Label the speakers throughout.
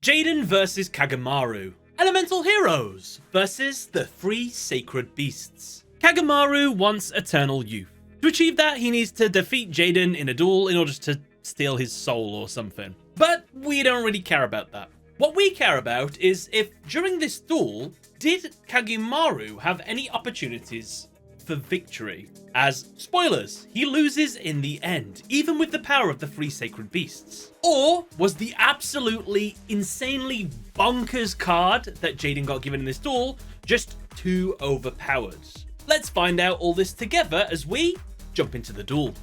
Speaker 1: Jaden versus Kagemaru. Elemental heroes versus the 3 sacred beasts. Kagemaru wants eternal youth. To achieve that, he needs to defeat Jaden in a duel in order to steal his soul or something. But we don't really care about that. What we care about is if, during this duel, did Kagemaru have any opportunities for victory? As, spoilers, he loses in the end, even with the power of the 3 sacred beasts. Or was the absolutely insanely bonkers card that Jaden got given in this duel just too overpowered? Let's find out all this together as we jump into the duel.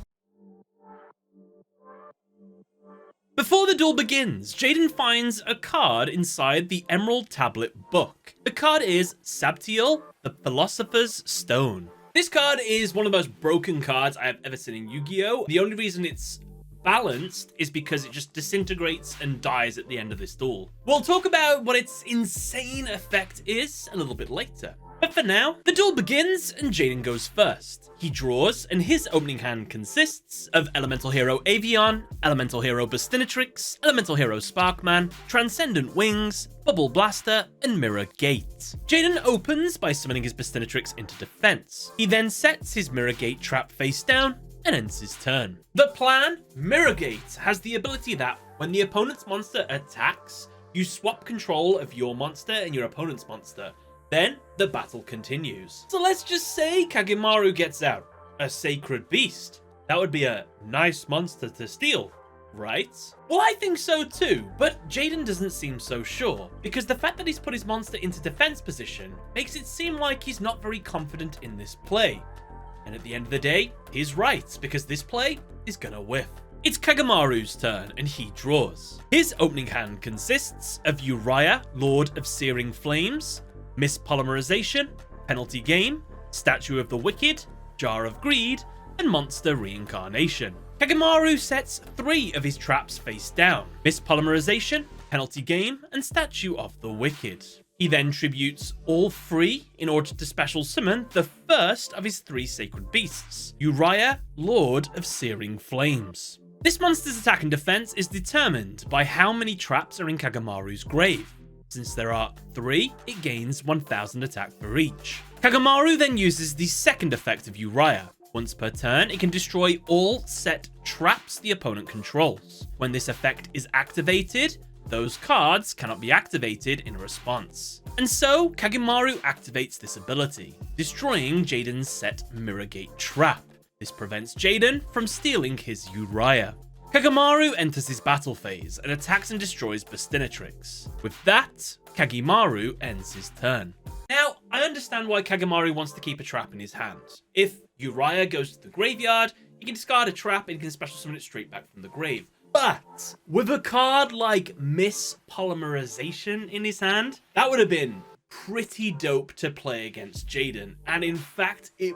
Speaker 1: Before the duel begins, Jaden finds a card inside the Emerald Tablet book. The card is Sabtiel, the Philosopher's Stone. This card is one of the most broken cards I have ever seen in Yu-Gi-Oh! The only reason it's balanced is because it just disintegrates and dies at the end of this duel. We'll talk about what its insane effect is a little bit later. But for now, the duel begins and Jaden goes first. He draws, and his opening hand consists of Elemental Hero Avion, Elemental Hero Bastinatrix, Elemental Hero Sparkman, Transcendent Wings, Bubble Blaster, and Mirror Gate. Jaden opens by summoning his Bastinatrix into defense. He then sets his Mirror Gate trap face down and ends his turn. The plan? Mirror Gate has the ability that when the opponent's monster attacks, you swap control of your monster and your opponent's monster. Then the battle continues. So let's just say Kagemaru gets out a sacred beast. That would be a nice monster to steal, right? Well, I think so too, but Jaden doesn't seem so sure, because the fact that he's put his monster into defense position makes it seem like he's not very confident in this play. And at the end of the day, he's right, because this play is gonna whiff. It's Kagemaru's turn, and he draws. His opening hand consists of Uria, Lord of Searing Flames, Mispolymerization, Penalty Game, Statue of the Wicked, Jar of Greed, and Monster Reincarnation. Kagemaru sets 3 of his traps face down: Mispolymerization, Penalty Game, and Statue of the Wicked. He then tributes all 3 in order to special summon the first of his 3 sacred beasts, Uria, Lord of Searing Flames. This monster's attack and defense is determined by how many traps are in Kagemaru's grave. Since there are 3, it gains 1000 attack for each. Kagemaru then uses the second effect of Uria. Once per turn, it can destroy all set traps the opponent controls. When this effect is activated, those cards cannot be activated in response. And so, Kagemaru activates this ability, destroying Jaden's set Mirror Gate trap. This prevents Jaden from stealing his Uria. Kagemaru enters his battle phase and attacks and destroys Bastinatrix. With that, Kagemaru ends his turn. Now, I understand why Kagemaru wants to keep a trap in his hand. If Uria goes to the graveyard, he can discard a trap and he can special summon it straight back from the grave. But with a card like Mispolymerization in his hand, that would have been pretty dope to play against Jaden. And in fact, it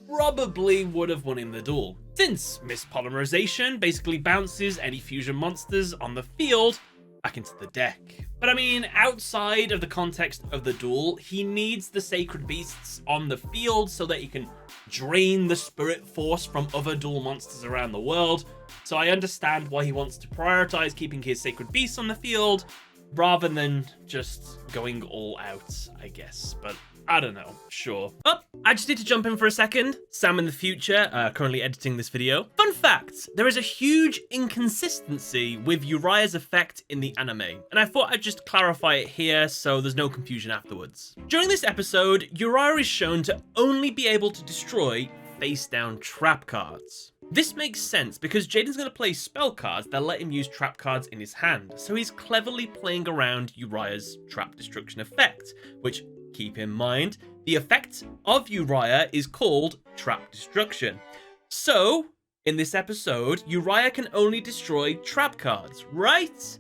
Speaker 1: probably would have won him the duel, since Mispolymerization basically bounces any fusion monsters on the field back into the deck. But I mean, outside of the context of the duel, he needs the sacred beasts on the field so that he can drain the spirit force from other duel monsters around the world. So I understand why he wants to prioritize keeping his sacred beasts on the field rather than just going all out, I guess. But I don't know, sure. Oh, I just need to jump in for a second. Sam in the future, currently editing this video. Fun fact, there is a huge inconsistency with Uria's effect in the anime, and I thought I'd just clarify it here so there's no confusion afterwards. During this episode, Uria is shown to only be able to destroy face-down trap cards. This makes sense because Jaden's going to play spell cards that let him use trap cards in his hand, so he's cleverly playing around Uria's trap destruction effect, which, keep in mind, the effect of Uria is called Trap Destruction. So, in this episode, Uria can only destroy trap cards, right?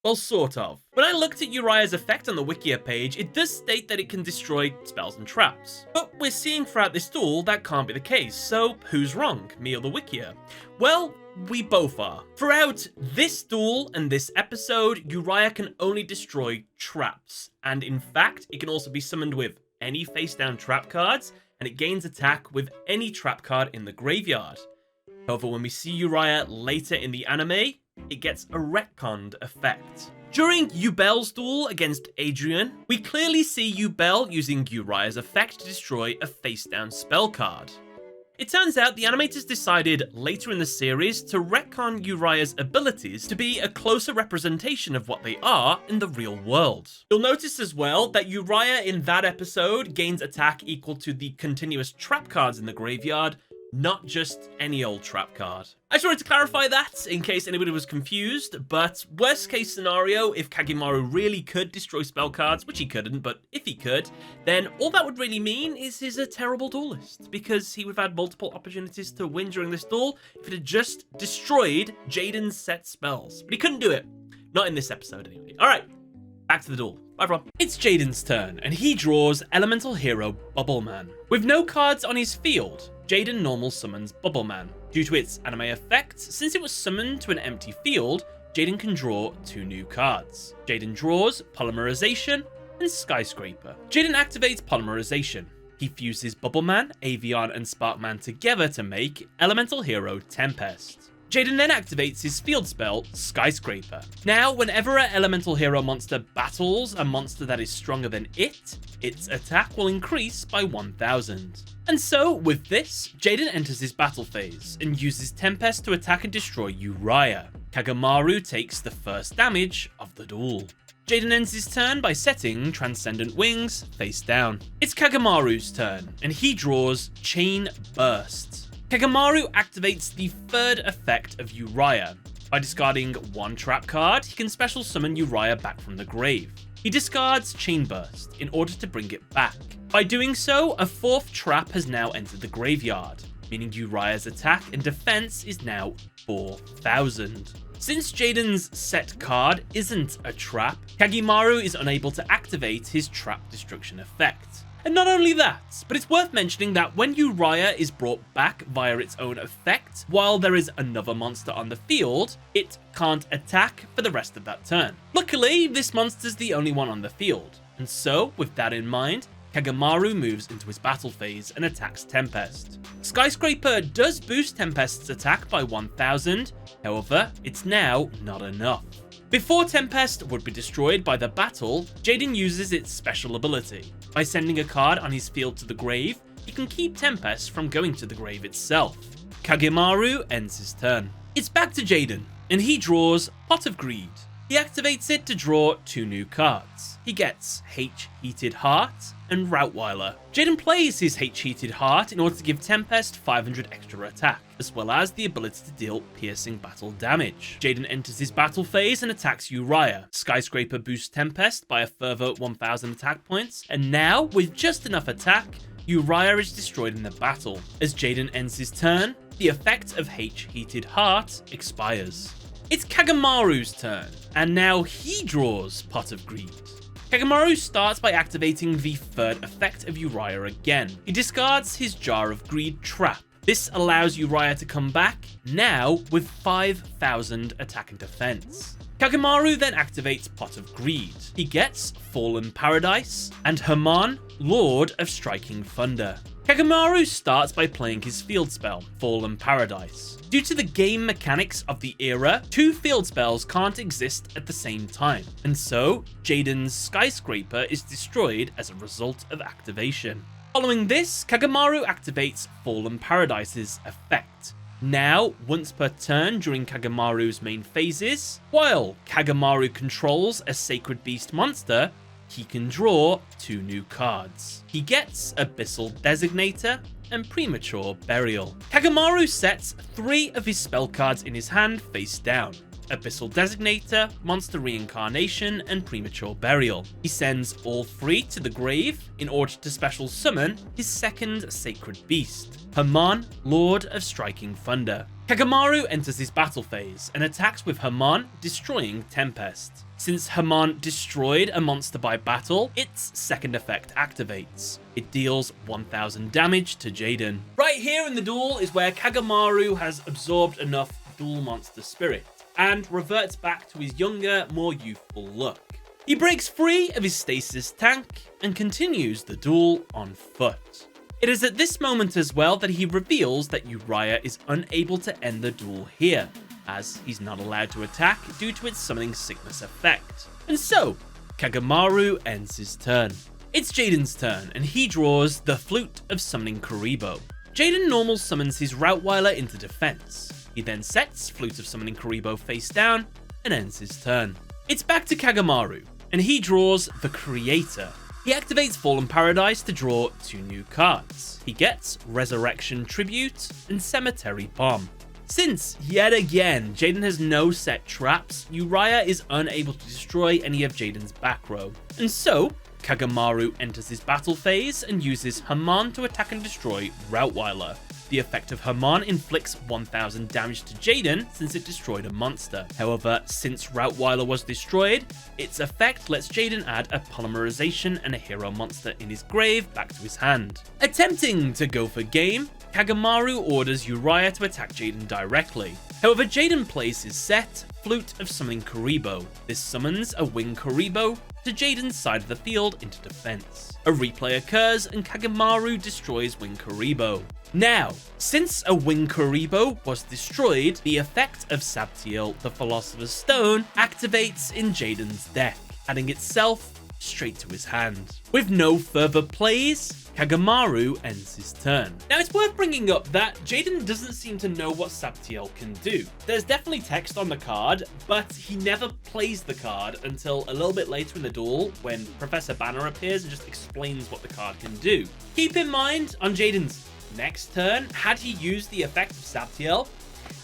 Speaker 1: Well, sort of. When I looked at Uria's effect on the Wikia page, it does state that it can destroy spells and traps. But we're seeing throughout this duel that can't be the case, so who's wrong, me or the Wikia? Well, we both are. Throughout this duel and this episode, Uria can only destroy traps, and in fact, it can also be summoned with any face-down trap cards, and it gains attack with any trap card in the graveyard. However, when we see Uria later in the anime, it gets a retconned effect. During Yubel's duel against Adrian, we clearly see Yubel using Uriah's effect to destroy a face-down spell card. It turns out the animators decided later in the series to retcon Uriah's abilities to be a closer representation of what they are in the real world. You'll notice as well that Uriah in that episode gains attack equal to the continuous trap cards in the graveyard, not just any old trap card. I just wanted to clarify that in case anybody was confused, but worst case scenario, if Kagemaru really could destroy spell cards, which he couldn't, but if he could, then all that would really mean is he's a terrible duelist, because he would have had multiple opportunities to win during this duel if it had just destroyed Jaden's set spells. But he couldn't do it. Not in this episode anyway. Alright, back to the duel. Bye everyone. It's Jaden's turn, and he draws Elemental Hero Bubbleman. With no cards on his field, Jaden normal summons Bubbleman. Due to its anime effects, since it was summoned to an empty field, Jaden can draw 2 new cards. Jaden draws Polymerization and Skyscraper. Jaden activates Polymerization. He fuses Bubbleman, Avian, and Sparkman together to make Elemental Hero Tempest. Jaden then activates his field spell, Skyscraper. Now, whenever an Elemental Hero monster battles a monster that is stronger than it, its attack will increase by 1000. And so, with this, Jaden enters his battle phase and uses Tempest to attack and destroy Uriah. Kagemaru takes the first damage of the duel. Jaden ends his turn by setting Transcendent Wings face down. It's Kagemaru's turn, and he draws Chain Burst. Kagemaru activates the third effect of Uriah. By discarding 1 trap card, he can special summon Uriah back from the grave. He discards Chain Burst in order to bring it back. By doing so, a 4th trap has now entered the graveyard, meaning Uriah's attack and defense is now 4000. Since Jaden's set card isn't a trap, Kagemaru is unable to activate his trap destruction effect. And not only that, but it's worth mentioning that when Uriah is brought back via its own effect, while there is another monster on the field, it can't attack for the rest of that turn. Luckily, this monster's the only one on the field, and so, with that in mind, Kagemaru moves into his battle phase and attacks Tempest. Skyscraper does boost Tempest's attack by 1000, however, it's now not enough. Before Tempest would be destroyed by the battle, Jaden uses its special ability. By sending a card on his field to the grave, he can keep Tempest from going to the grave itself. Kagemaru ends his turn. It's back to Jaden, and he draws Pot of Greed. He activates it to draw 2 new cards. He gets H-Heated Heart and Routweiler. Jaden plays his H-Heated Heart in order to give Tempest 500 extra attack, as well as the ability to deal piercing battle damage. Jaden enters his battle phase and attacks Uriah. Skyscraper boosts Tempest by a further 1000 attack points, and now, with just enough attack, Uriah is destroyed in the battle. As Jaden ends his turn, the effect of H-Heated Heart expires. It's Kagemaru's turn, and now he draws Pot of Greed. Kagemaru starts by activating the third effect of Uriah again. He discards his Jar of Greed trap. This allows Uriah to come back, now with 5000 attack and defense. Kagemaru then activates Pot of Greed. He gets Fallen Paradise and Hamon, Lord of Striking Thunder. Kagemaru starts by playing his field spell, Fallen Paradise. Due to the game mechanics of the era, 2 field spells can't exist at the same time, and so Jaden's Skyscraper is destroyed as a result of activation. Following this, Kagemaru activates Fallen Paradise's effect. Now, once per turn during Kagemaru's main phases, while Kagemaru controls a Sacred Beast monster, he can draw 2 new cards. He gets Abyssal Designator and Premature Burial. Kagemaru sets 3 of his spell cards in his hand face down. Abyssal Designator, Monster Reincarnation, and Premature Burial. He sends all 3 to the grave in order to special summon his second Sacred Beast, Hamon, Lord of Striking Thunder. Kagemaru enters his battle phase and attacks with Hamon, destroying Tempest. Since Hamon destroyed a monster by battle, its second effect activates. It deals 1000 damage to Jaden. Right here in the duel is where Kagemaru has absorbed enough dual monster spirit and reverts back to his younger, more youthful look. He breaks free of his stasis tank and continues the duel on foot. It is at this moment as well that he reveals that Uriah is unable to end the duel here. as he's not allowed to attack due to its summoning sickness effect. And so, Kagemaru ends his turn. It's Jaden's turn, and he draws the Flute of Summoning Kuriboh. Jaden normal summons his Routweiler into defense. He then sets Flute of Summoning Kuriboh face down and ends his turn. It's back to Kagemaru, and he draws the Creator. He activates Fallen Paradise to draw 2 new cards. He gets Resurrection Tribute and Cemetery Bomb. Since, yet again, Jaden has no set traps, Uria is unable to destroy any of Jaden's back row. And so, Kagemaru enters his battle phase and uses Hamon to attack and destroy Routweiler. The effect of Hamon inflicts 1000 damage to Jaden since it destroyed a monster. However, since Routweiler was destroyed, its effect lets Jaden add a polymerization and a hero monster in his grave back to his hand. Attempting to go for game, Kagemaru orders Uria to attack Jaden directly. However, Jaden plays his set, Flute of Summoning Kuriboh. This summons a Wing Kuriboh to Jaden's side of the field into defense. A replay occurs and Kagemaru destroys Wing Kuriboh. Now, since a Wing Kuriboh was destroyed, the effect of Sabtiel, the Philosopher's Stone, activates in Jaden's deck, adding itself straight to his hand. With no further plays, Kagemaru ends his turn. Now, it's worth bringing up that Jaden doesn't seem to know what Sabtiel can do. There's definitely text on the card, but he never plays the card until a little bit later in the duel when Professor Banner appears and just explains what the card can do. Keep in mind, on Jaden's next turn, had he used the effect of Sabtiel,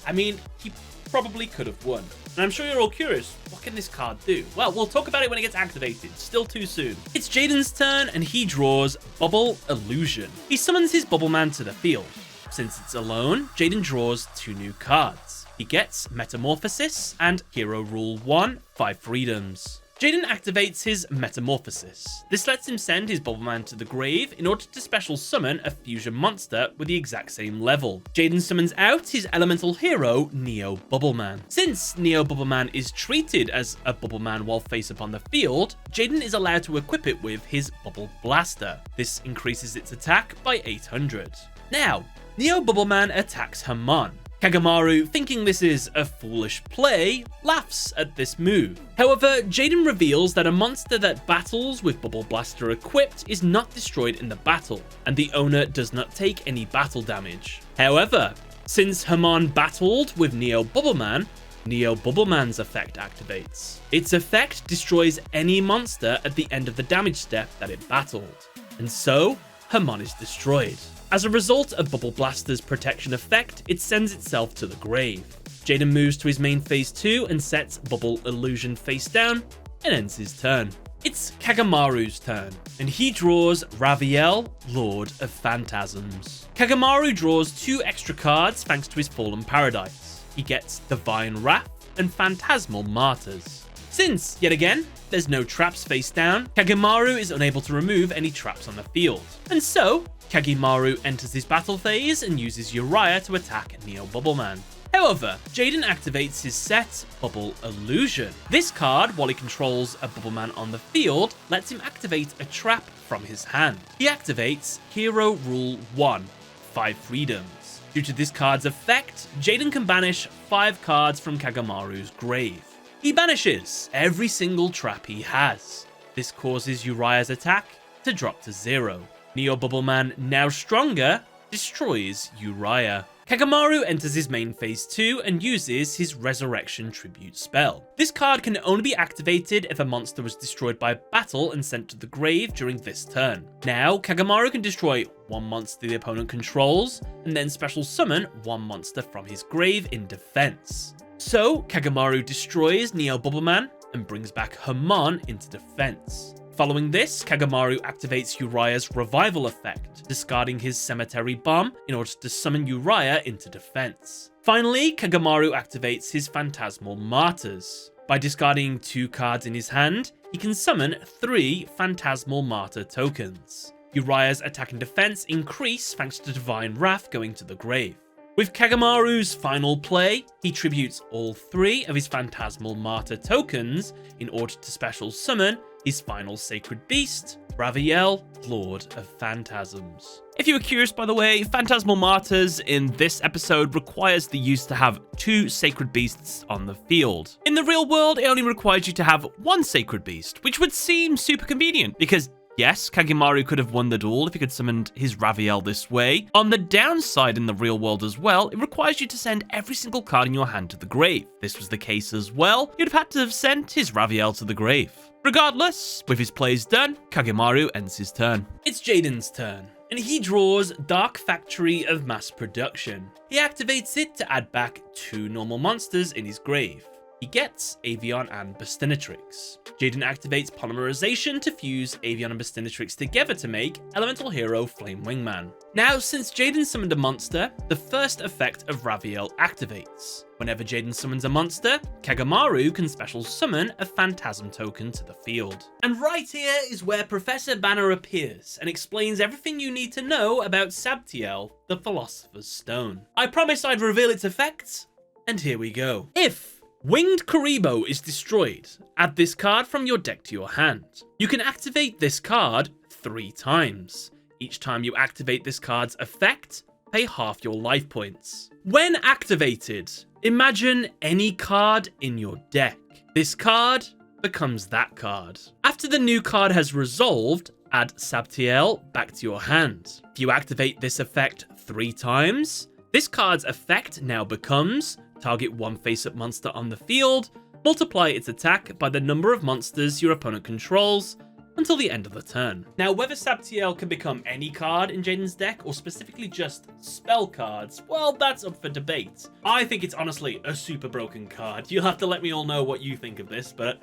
Speaker 1: I mean, he probably could have won. And I'm sure you're all curious, what can this card do? Well, we'll talk about it when it gets activated. Still too soon. It's Jaden's turn, and he draws Bubble Illusion. He summons his Bubbleman to the field. Since it's alone, Jaden draws 2 new cards. He gets Metamorphosis and Hero Rule 1, 5 freedoms. Jaden activates his Metamorphosis. This lets him send his Bubbleman to the grave in order to special summon a fusion monster with the exact same level. Jaden summons out his elemental hero, Neo Bubbleman. Since Neo Bubbleman is treated as a Bubbleman while face up on the field, Jaden is allowed to equip it with his Bubble Blaster. This increases its attack by 800. Now, Neo Bubbleman attacks Hamon. Kagemaru, thinking this is a foolish play, laughs at this move. However, Jaden reveals that a monster that battles with Bubble Blaster equipped is not destroyed in the battle, and the owner does not take any battle damage. However, since Hamon battled with Neo Bubbleman, Neo Bubbleman's effect activates. Its effect destroys any monster at the end of the damage step that it battled, and so Hamon is destroyed. As a result of Bubble Blaster's protection effect, it sends itself to the grave. Jaden moves to his main phase 2 and sets Bubble Illusion face down and ends his turn. It's Kagemaru's turn, and he draws Raviel, Lord of Phantasms. Kagemaru draws 2 extra cards thanks to his Fallen Paradise. He gets Divine Wrath and Phantasmal Martyrs. Since, yet again, there's no traps face down, Kagemaru is unable to remove any traps on the field. And so, Kagemaru enters his battle phase and uses Uria to attack Neo Bubbleman. However, Jaden activates his set, Bubble Illusion. This card, while he controls a Bubbleman on the field, lets him activate a trap from his hand. He activates Hero Rule 1, 5 freedoms. Due to this card's effect, Jaden can banish 5 cards from Kagemaru's grave. He banishes every single trap he has. This causes Uria's attack to drop to 0. Neo Bubbleman, now stronger, destroys Uria. Kagemaru enters his main phase 2 and uses his Resurrection Tribute spell. This card can only be activated if a monster was destroyed by battle and sent to the grave during this turn. Now, Kagemaru can destroy 1 monster the opponent controls, and then special summon 1 monster from his grave in defense. So, Kagemaru destroys Neo Bubbleman and brings back Hamon into defense. Following this, Kagemaru activates Uria's Revival effect, discarding his Cemetery Bomb in order to summon Uria into defense. Finally, Kagemaru activates his Phantasmal Martyrs. By discarding 2 cards in his hand, he can summon 3 Phantasmal Martyr tokens. Uria's attack and defense increase thanks to Divine Wrath going to the grave. With Kagemaru's final play, he tributes all 3 of his Phantasmal Martyr tokens in order to special summon his final Sacred Beast, Raviel, Lord of Phantasms. If you were curious, by the way, Phantasmal Martyrs in this episode requires the use to have 2 sacred beasts on the field. In the real world, it only requires you to have 1 sacred beast, which would seem super convenient because yes, Kagemaru could have won the duel if he could summoned his Raviel this way. On the downside in the real world as well, it requires you to send every single card in your hand to the grave. If this was the case as well, you'd have had to have sent his Raviel to the grave. Regardless, with his plays done, Kagemaru ends his turn. It's Jaden's turn, and he draws Dark Factory of Mass Production. He activates it to add back 2 normal monsters in his grave. He gets Avion and Bastinatrix. Jaden activates Polymerization to fuse Avion and Bastinatrix together to make Elemental Hero Flare Wingman. Now, since Jaden summoned a monster, the first effect of Raviel activates. Whenever Jaden summons a monster, Kagemaru can special summon a Phantasm token to the field. And right here is where Professor Banner appears and explains everything you need to know about Sabtiel, the Philosopher's Stone. I promised I'd reveal its effects, and here we go. If Winged Kuriboh is destroyed, add this card from your deck to your hand. You can activate this card 3 times. Each time you activate this card's effect, pay half your life points. When activated, imagine any card in your deck. This card becomes that card. After the new card has resolved, add Sabtiel back to your hand. If you activate this effect 3 times, this card's effect now becomes target 1 face-up monster on the field, multiply its attack by the number of monsters your opponent controls until the end of the turn. Now, whether Sabtiel can become any card in Jaden's deck or specifically just spell cards, well, that's up for debate. I think it's honestly a super broken card. You'll have to let me all know what you think of this, but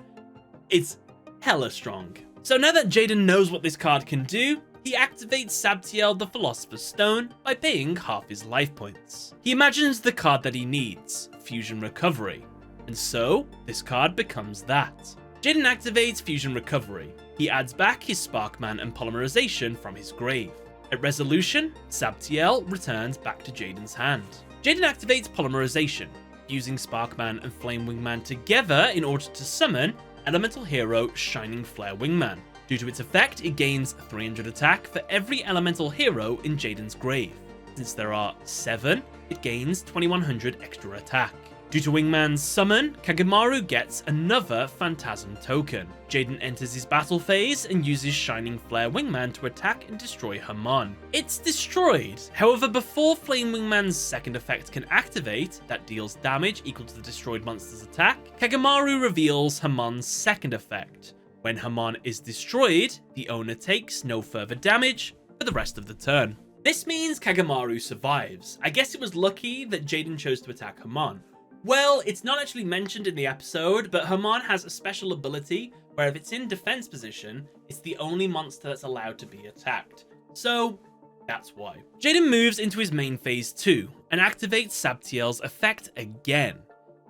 Speaker 1: it's hella strong. So now that Jaden knows what this card can do, he activates Sabtiel the Philosopher's Stone by paying half his life points. He imagines the card that he needs, Fusion Recovery, and so this card becomes that. Jaden activates Fusion Recovery. He adds back his Sparkman and Polymerization from his grave. At resolution, Sabtiel returns back to Jaden's hand. Jaden activates Polymerization, using Sparkman and Flare Wingman together in order to summon Elemental Hero Shining Flare Wingman. Due to its effect, it gains 300 attack for every elemental hero in Jaden's grave. Since there are 7, it gains 2100 extra attack. Due to Wingman's summon, Kagemaru gets another Phantasm token. Jaden enters his battle phase and uses Shining Flare Wingman to attack and destroy Hamon. It's destroyed. However, before Flame Wingman's second effect can activate, that deals damage equal to the destroyed monster's attack, Kagemaru reveals Hamon's second effect. When Hamon is destroyed, the owner takes no further damage for the rest of the turn. This means Kagemaru survives. I guess it was lucky that Jaden chose to attack Hamon. Well, it's not actually mentioned in the episode, but Hamon has a special ability where if it's in defense position, it's the only monster that's allowed to be attacked. So that's why. Jaden moves into his main phase 2 and activates Sabtiel's effect again.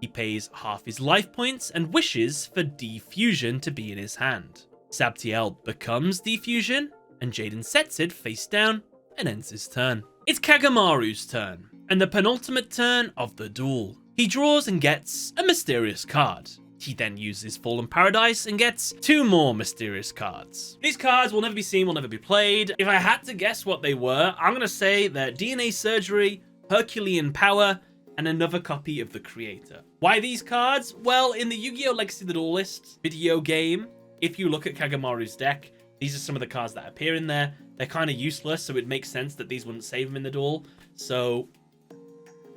Speaker 1: He pays half his life points and wishes for Defusion to be in his hand. Sabtiel becomes Defusion, and Jaden sets it face down and ends his turn. It's Kagemaru's turn, and the penultimate turn of the duel. He draws and gets a mysterious card. He then uses Fallen Paradise and gets 2 more mysterious cards. These cards will never be seen, will never be played. If I had to guess what they were, I'm going to say that DNA Surgery, Herculean Power, and another copy of the Creator. Why these cards? Well, in the Yu-Gi-Oh! Legacy of the Duelist video game, if you look at Kagemaru's deck, these are some of the cards that appear in there. They're kind of useless, so it makes sense that these wouldn't save him in the duel. So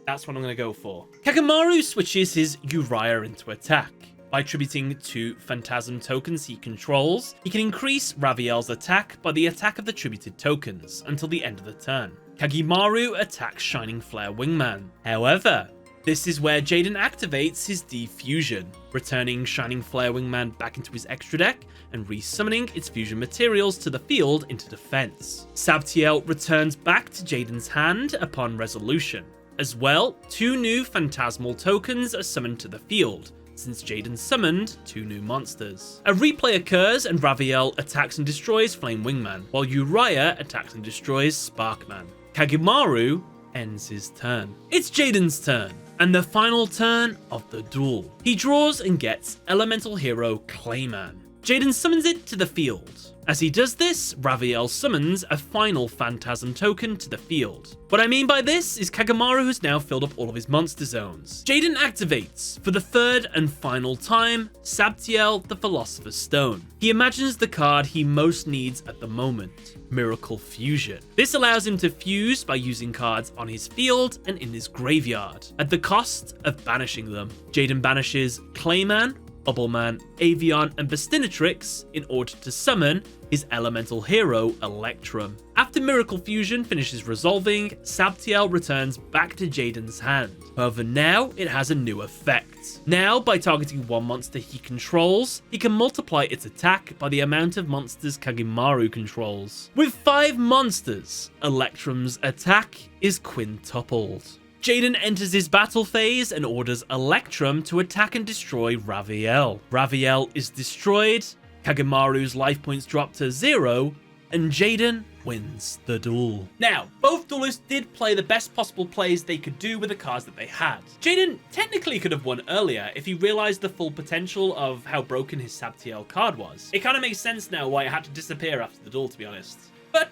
Speaker 1: that's what I'm going to go for. Kagemaru switches his Uria into attack. By attributing 2 Phantasm tokens he controls, he can increase Raviel's attack by the attack of the attributed tokens until the end of the turn. Kagemaru attacks Shining Flare Wingman. However, this is where Jaden activates his Defusion, returning Shining Flare Wingman back into his extra deck and resummoning its fusion materials to the field into defense. Sabtiel returns back to Jaden's hand upon resolution. As well, 2 new Phantasmal tokens are summoned to the field, since Jaden summoned 2 new monsters. A replay occurs and Raviel attacks and destroys Flame Wingman, while Uria attacks and destroys Sparkman. Kagemaru ends his turn. It's Jaden's turn, and the final turn of the duel. He draws and gets Elemental Hero Clayman. Jaden summons it to the field. As he does this, Raviel summons a final Phantasm token to the field. What I mean by this is Kagemaru has now filled up all of his monster zones. Jaden activates, for the third and final time, Sabtiel the Philosopher's Stone. He imagines the card he most needs at the moment, Miracle Fusion. This allows him to fuse by using cards on his field and in his graveyard, at the cost of banishing them. Jaden banishes Clayman, Bubbleman, Avion, and Bestinatrix in order to summon his elemental hero, Electrum. After Miracle Fusion finishes resolving, Sabtiel returns back to Jaden's hand. However, now it has a new effect. Now, by targeting one monster he controls, he can multiply its attack by the amount of monsters Kagemaru controls. With 5 monsters, Electrum's attack is quintupled. Jaden enters his battle phase and orders Electrum to attack and destroy Raviel. Raviel is destroyed, Kagemaru's life points drop to 0, and Jaden wins the duel. Now, both duelists did play the best possible plays they could do with the cards that they had. Jaden technically could have won earlier if he realized the full potential of how broken his Sabtiel card was. It kind of makes sense now why it had to disappear after the duel, to be honest. But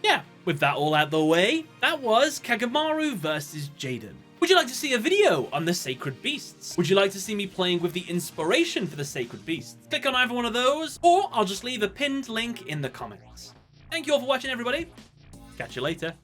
Speaker 1: yeah, with that all out the way, that was Kagemaru versus Jaden. Would you like to see a video on the Sacred Beasts? Would you like to see me playing with the inspiration for the Sacred Beasts? Click on either one of those, or I'll just leave a pinned link in the comments. Thank you all for watching, everybody. Catch you later.